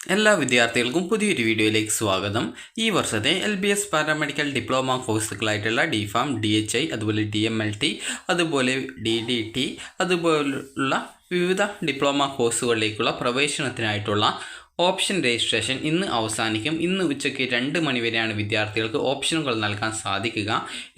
എല്ലാ വിദ്യാർത്ഥികൾക്കും പുതിയൊരു വീഡിയോയിലേക്ക് സ്വാഗതം. ഈ വർഷത്തെ LBS പാരാമെഡിക്കൽ ഡിപ്ലോമ കോഴ്സുകളായിട്ടുള്ള DPharm, DHI, അതുപോലെ DMLT, അതുപോലെ DDT, അതുപോലുള്ള വിവിധ ഡിപ്ലോമ കോഴ്സുകളിലേക്കുള്ള പ്രവേശനത്തിനായിട്ടുള്ള ഓപ്ഷൻ രജിസ്ട്രേഷൻ ഇന്ന് അവസാനിക്കും. ഇന്ന് ഉച്ചയ്ക്ക് 2 മണി വരെയാണ് വിദ്യാർത്ഥികൾക്ക് ഓപ്ഷനുകൾ നൽകാൻ സാധിക്കുക.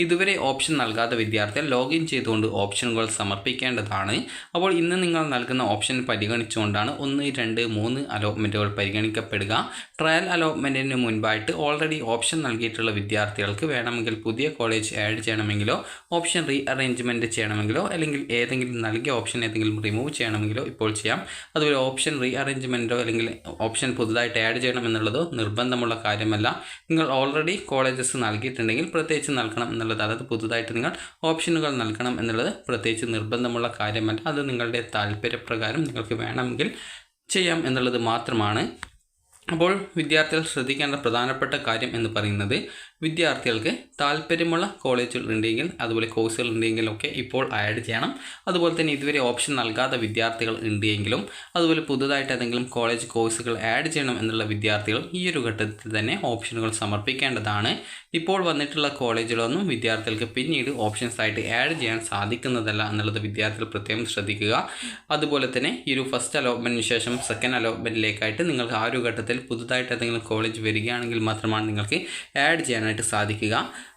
ഇതുവരെ ഓപ്ഷൻ നൽകാത്ത വിദ്യാർത്ഥികൾ ലോഗിൻ ചെയ്തുകൊണ്ട് ഓപ്ഷനുകൾ സമർപ്പിക്കേണ്ടതാണ്. അപ്പോൾ ഇന്ന് നിങ്ങൾ നൽകുന്ന ഓപ്ഷൻ പരിഗണിച്ചുകൊണ്ടാണ് 1, 2, 3 അലോട്ട്മെൻറ്റുകൾ പരിഗണിക്കപ്പെടുക. ട്രയൽ അലോട്ട്മെൻറ്റിന് മുൻപായിട്ട് ഓൾറെഡി ഓപ്ഷൻ നൽകിയിട്ടുള്ള വിദ്യാർത്ഥികൾക്ക് വേണമെങ്കിൽ പുതിയ കോളേജ് ആഡ് ചെയ്യണമെങ്കിലോ ഓപ്ഷൻ റീ അറേഞ്ച്മെൻറ്റ് ചെയ്യണമെങ്കിലോ അല്ലെങ്കിൽ ഏതെങ്കിലും നൽകിയ ഓപ്ഷൻ ഏതെങ്കിലും റിമൂവ് ചെയ്യണമെങ്കിലോ ഇപ്പോൾ ചെയ്യാം. അതുപോലെ ഓപ്ഷൻ റീ അറേഞ്ച്മെൻറ്റോ അല്ലെങ്കിൽ ഓപ്ഷൻ പുതുതായിട്ട് ആഡ് ചെയ്യണം എന്നുള്ളത് നിർബന്ധമുള്ള കാര്യമല്ല. നിങ്ങൾ ഓൾറെഡി കോളേജസ് നൽകിയിട്ടുണ്ടെങ്കിൽ പ്രത്യേകിച്ച് നൽകണം എന്നുള്ളത്, അതായത് പുതുതായിട്ട് നിങ്ങൾ ഓപ്ഷനുകൾ നൽകണം എന്നുള്ളത് പ്രത്യേകിച്ച് നിർബന്ധമുള്ള കാര്യമല്ല. അത് നിങ്ങളുടെ താല്പര്യപ്രകാരം നിങ്ങൾക്ക് വേണമെങ്കിൽ ചെയ്യാം എന്നുള്ളത് മാത്രമാണ്. അപ്പോൾ വിദ്യാർത്ഥികൾ ശ്രദ്ധിക്കേണ്ട പ്രധാനപ്പെട്ട കാര്യം എന്ന് പറയുന്നത്, വിദ്യാർത്ഥികൾക്ക് താല്പര്യമുള്ള കോളേജുകൾ ഉണ്ടെങ്കിൽ അതുപോലെ കോഴ്സുകൾ ഉണ്ടെങ്കിലൊക്കെ ഇപ്പോൾ ആഡ് ചെയ്യണം. അതുപോലെ തന്നെ ഇതുവരെ ഓപ്ഷൻ നൽകാത്ത വിദ്യാർത്ഥികൾ ഉണ്ടെങ്കിലും അതുപോലെ പുതുതായിട്ട് ഏതെങ്കിലും കോളേജ് കോഴ്സുകൾ ആഡ് ചെയ്യണം എന്നുള്ള വിദ്യാർത്ഥികൾ ഈ ഒരു ഘട്ടത്തിൽ തന്നെ ഓപ്ഷനുകൾ സമർപ്പിക്കേണ്ടതാണ്. ഇപ്പോൾ വന്നിട്ടുള്ള കോളേജുകളൊന്നും വിദ്യാർത്ഥികൾക്ക് പിന്നീട് ഓപ്ഷൻസ് ആയിട്ട് ആഡ് ചെയ്യാൻ സാധിക്കുന്നതല്ല എന്നുള്ളത് വിദ്യാർത്ഥികൾ പ്രത്യേകം ശ്രദ്ധിക്കുക. അതുപോലെ തന്നെ ഈ ഒരു ഫസ്റ്റ് അലോട്ട്മെൻറ്റിന് ശേഷം സെക്കൻഡ് അലോട്ട്മെൻറ്റിലേക്കായിട്ട് നിങ്ങൾക്ക് ആ ഒരു ഘട്ടത്തിൽ പുതുതായിട്ട് ഏതെങ്കിലും കോളേജ് വരികയാണെങ്കിൽ മാത്രമാണ് നിങ്ങൾക്ക് ആഡ് ചെയ്യാനായിട്ട് സാധിക്കുക.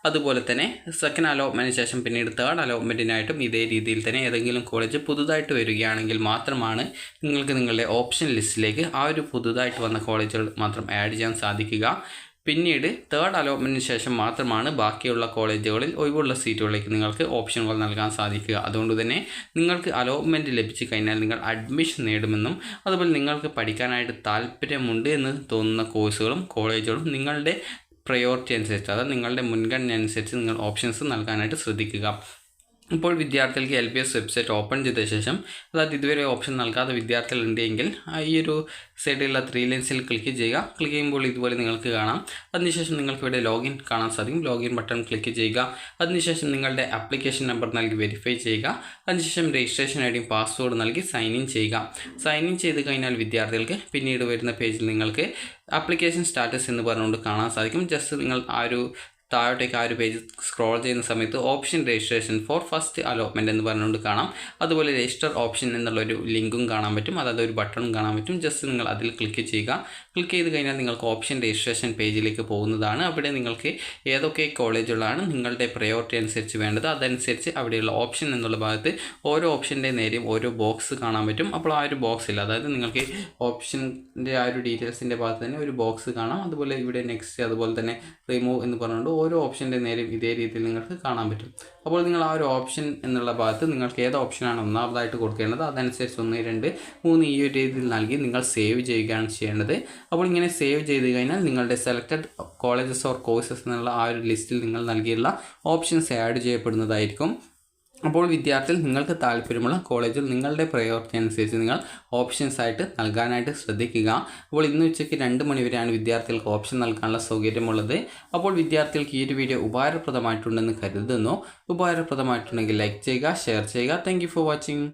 അതുപോലെ തന്നെ സെക്കൻഡ് അലോട്ട്മെൻറ്റിന് ശേഷം പിന്നീട് തേർഡ് അലോട്ട്മെൻറ്റിനായിട്ടും ഇതേ രീതിയിൽ തന്നെ ഏതെങ്കിലും കോളേജ് പുതുതായിട്ട് വരികയാണെങ്കിൽ മാത്രമാണ് നിങ്ങൾക്ക് നിങ്ങളുടെ ഓപ്ഷൻ ലിസ്റ്റിലേക്ക് ആ ഒരു പുതുതായിട്ട് വന്ന കോളേജുകൾ മാത്രം ആഡ് ചെയ്യാൻ സാധിക്കുക. പിന്നീട് തേർഡ് അലോട്ട്മെൻറ്റിന് ശേഷം മാത്രമാണ് ബാക്കിയുള്ള കോളേജുകളിൽ ഒഴിവുള്ള സീറ്റുകളിലേക്ക് നിങ്ങൾക്ക് ഓപ്ഷനുകൾ നൽകാൻ സാധിക്കുക. അതുകൊണ്ട് തന്നെ നിങ്ങൾക്ക് അലോട്ട്മെൻറ്റ് ലഭിച്ചു കഴിഞ്ഞാൽ നിങ്ങൾ അഡ്മിഷൻ നേടുമെന്നും അതുപോലെ നിങ്ങൾക്ക് പഠിക്കാനായിട്ട് താല്പര്യമുണ്ട് എന്ന് തോന്നുന്ന കോഴ്സുകളും കോളേജുകളും നിങ്ങളുടെ പ്രയോറിറ്റി അനുസരിച്ച്, അതായത് നിങ്ങളുടെ മുൻഗണന അനുസരിച്ച് നിങ്ങൾ ഓപ്ഷൻസ് നൽകാനായിട്ട് ശ്രദ്ധിക്കുക. ഇപ്പോൾ വിദ്യാർത്ഥികൾക്ക് LBS വെബ്സൈറ്റ് ഓപ്പൺ ചെയ്ത ശേഷം, അതായത് ഇതുവരെ ഓപ്ഷൻ നൽകാത്ത വിദ്യാർത്ഥികൾ ഉണ്ടെങ്കിൽ ഈ ഒരു സൈഡിലുള്ള 3 ലൈൻസിൽ ക്ലിക്ക് ചെയ്യുക. ക്ലിക്ക് ചെയ്യുമ്പോൾ ഇതുപോലെ നിങ്ങൾക്ക് കാണാം. അതിനുശേഷം നിങ്ങൾക്ക് ഇവിടെ ലോഗിൻ കാണാൻ സാധിക്കും. ലോഗിൻ ബട്ടൺ ക്ലിക്ക് ചെയ്യുക. അതിനുശേഷം നിങ്ങളുടെ ആപ്ലിക്കേഷൻ നമ്പർ നൽകി വെരിഫൈ ചെയ്യുക. അതിനുശേഷം രജിസ്ട്രേഷൻ ഐഡിയും പാസ്വേഡ് നൽകി സൈൻ ഇൻ ചെയ്യുക. സൈൻ ഇൻ ചെയ്ത് കഴിഞ്ഞാൽ വിദ്യാർത്ഥികൾക്ക് പിന്നീട് വരുന്ന പേജിൽ നിങ്ങൾക്ക് ആപ്ലിക്കേഷൻ സ്റ്റാറ്റസ് എന്ന് പറഞ്ഞുകൊണ്ട് കാണാൻ സാധിക്കും. ജസ്റ്റ് നിങ്ങൾ ആ ഒരു താഴോട്ടേക്ക് ആ ഒരു പേജ് സ്ക്രോൾ ചെയ്യുന്ന സമയത്ത് option registration for first allotment എന്ന് പറഞ്ഞുകൊണ്ട് കാണാം. അതുപോലെ രജിസ്റ്റർ ഓപ്ഷൻ എന്നുള്ളൊരു ലിങ്കും കാണാൻ പറ്റും, അതായത് ഒരു ബട്ടണും കാണാൻ പറ്റും. ജസ്റ്റ് നിങ്ങൾ അതിൽ ക്ലിക്ക് ചെയ്യുക. ക്ലിക്ക് ചെയ്ത് കഴിഞ്ഞാൽ നിങ്ങൾക്ക് ഓപ്ഷൻ രജിസ്ട്രേഷൻ പേജിലേക്ക് പോകുന്നതാണ്. അവിടെ നിങ്ങൾക്ക് ഏതൊക്കെ കോളേജുകളാണ് നിങ്ങളുടെ പ്രയോറിറ്റി അനുസരിച്ച് വേണ്ടത്, അതനുസരിച്ച് അവിടെയുള്ള ഓപ്ഷൻ എന്നുള്ള ഭാഗത്ത് ഓരോ ഓപ്ഷൻ്റെ നേരെയും ഓരോ ബോക്സ് കാണാൻ പറ്റും. അപ്പോൾ ആ ഒരു ബോക്സിൽ, അതായത് നിങ്ങൾക്ക് ഓപ്ഷൻ്റെ ആ ഒരു ഡീറ്റെയിൽസിൻ്റെ ഭാഗത്ത് തന്നെ ഒരു ബോക്സ് കാണാം. അതുപോലെ ഇവിടെ നെക്സ്റ്റ്, അതുപോലെ തന്നെ റിമൂവ് എന്ന് പറഞ്ഞുകൊണ്ട് ഓരോ ഓപ്ഷൻ്റെ നേരെയും ഇതേ രീതിയിൽ നിങ്ങൾക്ക് കാണാൻ പറ്റും. അപ്പോൾ നിങ്ങൾ ആ ഒരു ഓപ്ഷൻ എന്നുള്ള ഭാഗത്ത് നിങ്ങൾക്ക് ഏത് ഓപ്ഷനാണ് ഒന്നാമതായിട്ട് കൊടുക്കേണ്ടത് അതനുസരിച്ച് 1, 2, 3 ഈ ഒരു രീതിയിൽ നൽകി നിങ്ങൾ സേവ് ചെയ്യുകയാണ് ചെയ്യേണ്ടത്. അപ്പോൾ ഇങ്ങനെ സേവ് ചെയ്ത് കഴിഞ്ഞാൽ നിങ്ങളുടെ സെലക്റ്റഡ് കോളേജസ് ഓർ കോഴ്സസ് എന്നുള്ള ആ ഒരു ലിസ്റ്റിൽ നിങ്ങൾ നൽകിയുള്ള ഓപ്ഷൻസ് ആഡ് ചെയ്യപ്പെടുന്നതായിരിക്കും. അപ്പോൾ വിദ്യാർത്ഥികൾ നിങ്ങൾക്ക് താല്പര്യമുള്ള കോളേജിൽ നിങ്ങളുടെ പ്രയോറിറ്റി അനുസരിച്ച് നിങ്ങൾ ഓപ്ഷൻസ് ആയിട്ട് നൽകാനായിട്ട് ശ്രദ്ധിക്കുക. അപ്പോൾ ഇന്ന് ഉച്ചയ്ക്ക് 2 മണി വരെയാണ് വിദ്യാർത്ഥികൾക്ക് ഓപ്ഷൻ നൽകാനുള്ള സൗകര്യമുള്ളത്. അപ്പോൾ വിദ്യാർത്ഥികൾക്ക് ഈ ഒരു വീഡിയോ ഉപകാരപ്രദമായിട്ടുണ്ടെന്ന് കരുതുന്നു. ഉപകാരപ്രദമായിട്ടുണ്ടെങ്കിൽ ലൈക്ക് ചെയ്യുക, ഷെയർ ചെയ്യുക. Thank you for watching.